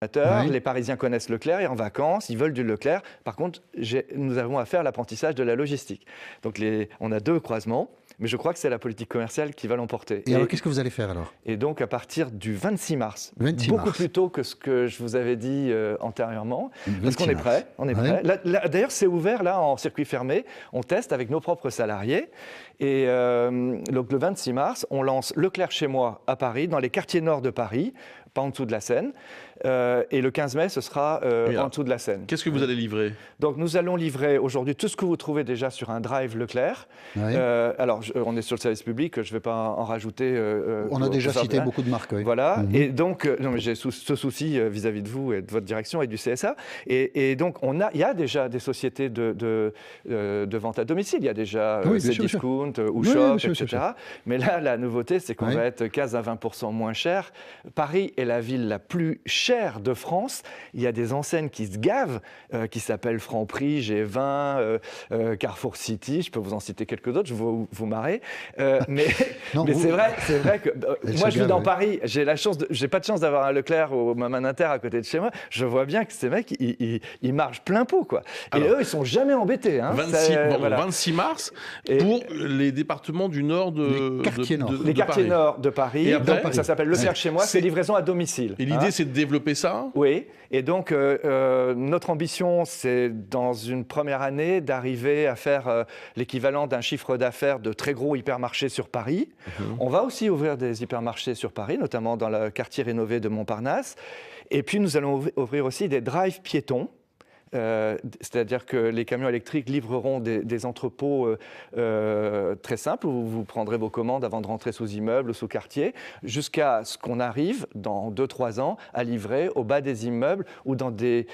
Oui. Les Parisiens connaissent Leclerc, et en vacances, ils veulent du Leclerc. Par contre, nous avons à faire l'apprentissage de la logistique. Donc on a 2 croisements, mais je crois que c'est la politique commerciale qui va l'emporter. Et alors, qu'est-ce que vous allez faire alors? Et donc, à partir du 26 mars, 26 beaucoup mars. plus tôt que ce que je vous avais dit antérieurement, parce qu'on est prêt. On est Oui. prêt. D'ailleurs, c'est ouvert là en circuit fermé. On teste avec nos propres salariés. Et donc, le 26 mars, on lance Leclerc chez moi à Paris, dans les quartiers nord de Paris, pas en dessous de la Seine. Et le 15 mai, ce sera en dessous de la Seine. Qu'est-ce que vous allez livrer? Donc, nous allons livrer aujourd'hui tout ce que vous trouvez déjà sur un drive Leclerc. Oui. Alors, on est sur le service public, je ne vais pas en rajouter. On a déjà cité beaucoup de marques. Oui. Voilà. Et donc, non, mais j'ai ce souci vis-à-vis de vous et de votre direction et du CSA. Et donc, il y a déjà des sociétés de vente à domicile. Il y a déjà Cdiscount, Shop, etc. Mais là, la nouveauté, c'est qu'on va être 15 à 20% moins cher. Paris est la ville la plus chère de France. Il y a des enseignes qui se gavent, qui s'appellent Franprix, G20, Carrefour City. Je peux vous en citer quelques d'autres, je vais vous marrer. Mais c'est vrai que moi, je vis dans Paris. J'ai pas de chance d'avoir un Leclerc ou Maman Inter à côté de chez moi. Je vois bien que ces mecs, ils marchent plein pot, quoi. Et eux, ils sont jamais embêtés. Hein. 26 mars pour les départements du nord les quartiers nord. Les quartiers nord de Paris. Et après, donc, ça s'appelle Leclerc chez moi. C'est livraison à domicile. Et l'idée, c'est de développer ça? Oui. Et donc, notre ambition, c'est dans une première année d'arriver à faire l'équivalent d'un chiffre d'affaires de très gros hypermarchés sur Paris. On va aussi ouvrir des hypermarchés sur Paris, notamment dans le quartier rénové de Montparnasse. Et puis, nous allons ouvrir aussi des drives piétons. C'est-à-dire que les camions électriques livreront des entrepôts très simples où vous prendrez vos commandes avant de rentrer sous immeuble ou sous quartier, jusqu'à ce qu'on arrive, dans 2-3 ans, à livrer au bas des immeubles ou dans des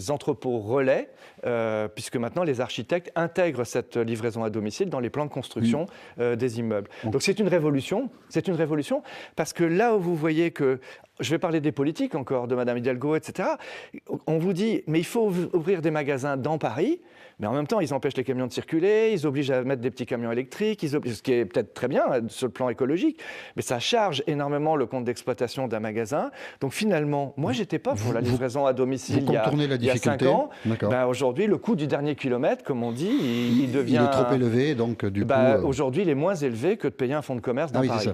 entrepôts relais, puisque maintenant les architectes intègrent cette livraison à domicile dans les plans de construction des immeubles. Donc c'est une révolution parce que là où vous voyez que, je vais parler des politiques encore, de Madame Hidalgo, etc. On vous dit, mais il faut ouvrir des magasins dans Paris, mais en même temps, ils empêchent les camions de circuler, ils obligent à mettre des petits camions électriques, ce qui est peut-être très bien sur le plan écologique, mais ça charge énormément le compte d'exploitation d'un magasin. Donc finalement, moi, j'étais pas pour la livraison à domicile il y a 5 ans. Aujourd'hui, le coût du dernier kilomètre, comme on dit, il devient... Il est trop élevé, donc du coup... Aujourd'hui, il est moins élevé que de payer un fonds de commerce dans Paris.